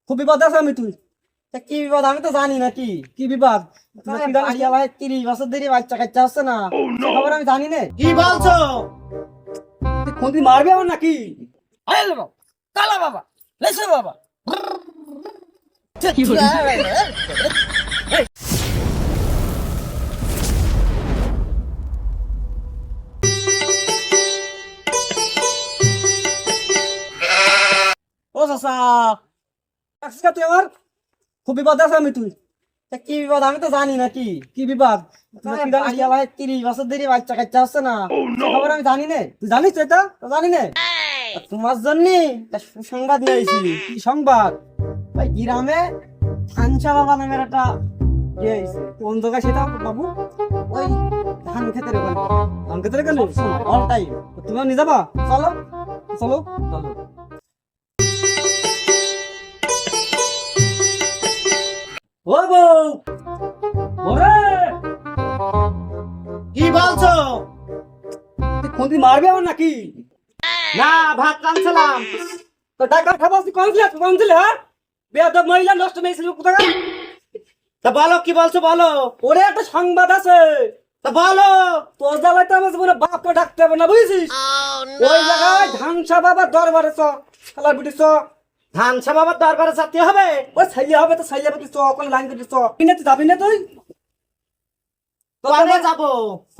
খুব বিপদ আছে আমি তুই কি বিপদ আমি তো জানি না কি কি বিপদ ভাই 30 বছর ধরে বাচ্চা কাচ্চা হচ্ছে না সে খবর আমি জানি না। কি বলছো? তুই খুঁটি মারবি আমার নাকি? আইল বাবা, কালা বাবা, লেসে বাবা। ও চাচা আজকে তুই আমার খুব বিপদ আছে আমি তুই কি বিপদ আমি তো জানি না কি কি বিপদ ভাই 30 বছর ধরে বাচ্চা কাচ্চা হচ্ছে না সে খবর আমি জানি না। তুই জানিস তো এটা? তো জানি না তোমার জন্য একটা সুসংবাদ নিয়ে আইছি। কি সংবাদ? ভাই গ্রামে ধানসা বাবা নামের একটা ইয়ে হয়েছে। কোন জায়গায় সেটা বাবু? ওই ধান খেতে রে আমাকে তোরে গেলে অল টাইম। তুমি নিয়ে যাবা? চলো চলো চলো। ও বউ ওরে কি বলছো? তুই খুঁটি মারবি আমার নাকি? না, ভাত রাঁধছিলাম। তো টাকা খাবার তুই কোন ছিলে হ্যাঁ? বেয়াদব মহিলা নষ্ট মেয়েছিল কোথায়? তা বলো, কি বলছো বলো। ওরে একটা সংবাদ আছে। তা বলো। তোর জ্বালায় তো আমার জীবনে বাপকে ডাকতে হবে না বুঝেছিস? ওই জায়গায় ধানসা বাবার দরবারে চ খেলার বিটি চ ধানসা বাবার দরবারে যেতে হবে? ওই ছেলে হবে তো ছেলে হবে তুই চ ওখানে লাইন করে চ কিনে তুই যাবি না তুই? কবে যাবো?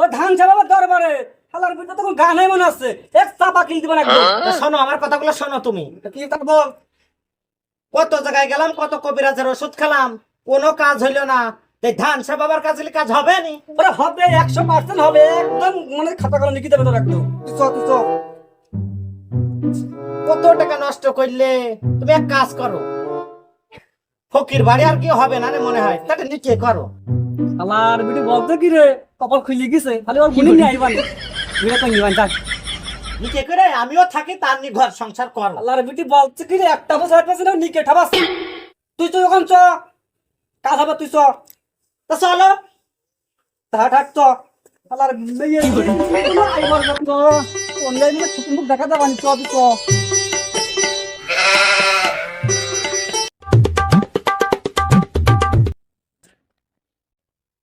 ওই ধানসা বাবার দরবারে খেলার বিটি তখন গানে মনে আছে এক চাপা কিল দিবেন একদম। তা শোনো, আমার কথাগুলো শোনো তুমি। কি তার বল? কত জায়গায় গেলাম, কত কবিরাজের ওষুধ খেলাম, কোনো কাজ হইলো না। এই ধানসা বাবার কাজ হলে কাজ হবে নি? ওরে হবে 100% হবে একদম মানে খাতা কলম লিখে দেবে তোর একদম তুই চ তুই চ। কত টাকা নষ্ট করলে। তুমি এক কাজ করো, ফকির বাড়ি আর কি হবে না রে মনে হয়, তাকে নিচে করো। আমার বিটি বলতে কি রে কপাল খুলে গেছে খালি ওর গুলি নিয়ে আইবান বিটা তো নিবান যাক। নিচে করে আমিও থাকি, তার নি ঘর সংসার করো। আল্লাহর বিটি বলছে কি রে একটা বছর পাশে না নিকে ঠাবাস তুই তো ওখান চ কাজ হবে তুই চ তা চলো। তা ঠাক চ আল্লাহর মেয়ে আইবার তো অনলাইনে ছুটি মুখ দেখা যাবানি চ তুই চ।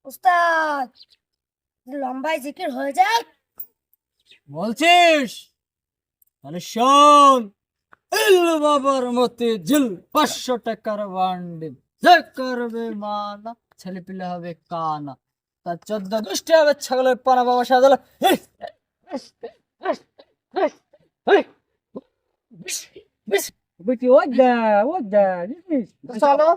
উস্তাদ লম্বাই জিকির হয়ে যায়। বলছিস তাহলে শোন ইল বাবার মতে জিল 500 টাকার বান্ডিল যে করবে মানা ছেলে পিলে হবে কানা তার 14 হবে ছাগলের পানা বাবা সাজালো বেটি ও দা চলো।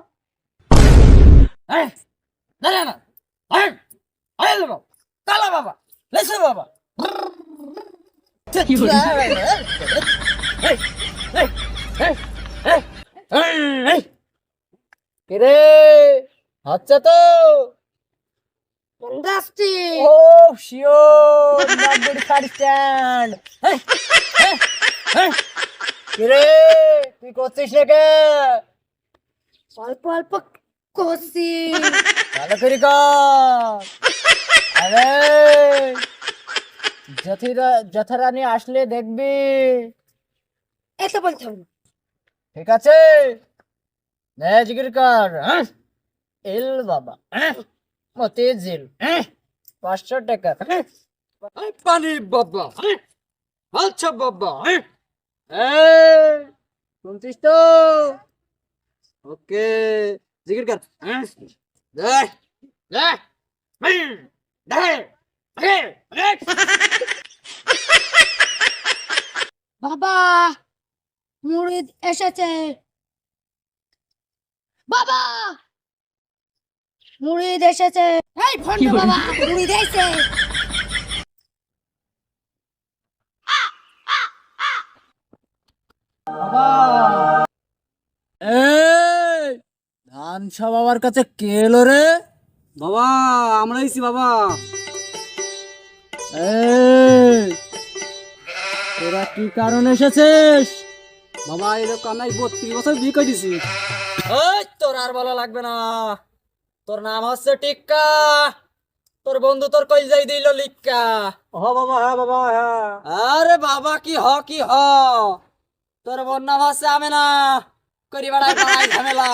কালা বাবা লেসে বাবা রে আচ্ছা তো ইন্ডাস্ট্রি ও শিওর নট গুড স্ট্যান্ড রে তুই করছিস না কে অল্প অল্প কষি ভালো করে কর আরে যথারানী আসলে দেখবি এত বলতে হবে না। ঠিক আছে জিকির কর এল বাবা মতে জিল 500 টাকা পানি বাবা আচ্ছা বাবা শুনছিস তো ওকে জিকির কর বাবা মুরিদ এসেছে। বাবা মুরিদ এসেছে। এই ভণ্ড বাবা মুরিদ এসেছে। ধানসা বাবার কাছে কে এলো রে? বাবা আমরা এসেছি বাবা। তোরা কি কারণে এসেছিস? বাবা এরকম আমি 32 বছর বিয়ে করে দিছি। ওই তোর আর বলা লাগবে না, তোর নাম হচ্ছে টিক্কা, তোর বন্ধু তোর কই যাই দিল লিক্কা। হ বাবা হ্যাঁ বাবা হ্যাঁ। আরে বাবা কি হ তোর বোন নাম হচ্ছে আমেনা, করি বেড়ায় বেড়ায় ঝামেলা।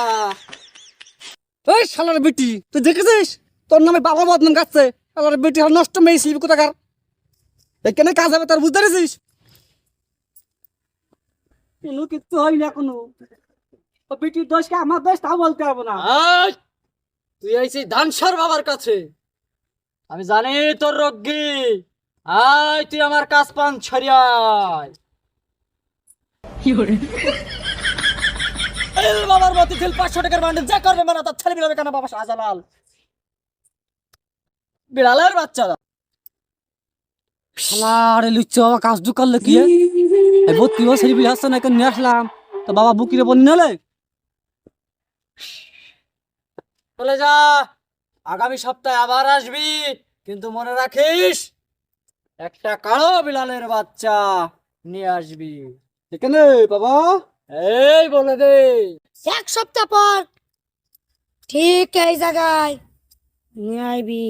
ওই শালার বেটি তুই দেখেছিস তোর নামে বাবা বদনাম গাচ্ছে শালার বেটি আর নষ্ট মেয়ে শিল্প কোথাকার এখানে কাজ হবে তোর বুঝতে পেরেছিস কোনো কিছু হয় না কোনো ও বেটির দোষকে আমার দোষ তাও বলতে হবে না এই, তুই আইছিস ধানসার বাবার কাছে, আমি জানি তোর রোগী। আয় তুই আমার কাজ পান ছড়িয়ায়। এই বাবার মতি ছিল 500 টাকার বান্ডেল, যা করবে মানে তার ছেলে মিলাবে কেন বাবা শাহজালাল বিড়ালের বাচ্চা। শালারে লুচ্চা বাবা কাজ দু করলে কি এই 32 বছর বিয়ে আসছে না কেন নিয়ে আসলাম তো বাবা বুকিরে বনি নালে চলে যা, আগামী সপ্তাহে আবার আসবি, কিন্তু মনে রাখিস একটা কালো বিড়ালের বাচ্চা নিয়ে আসবি। এখানে বাবা এই বলে দে। 1 সপ্তাহ পর ঠিক এই জায়গায় নিয়ে আইবি।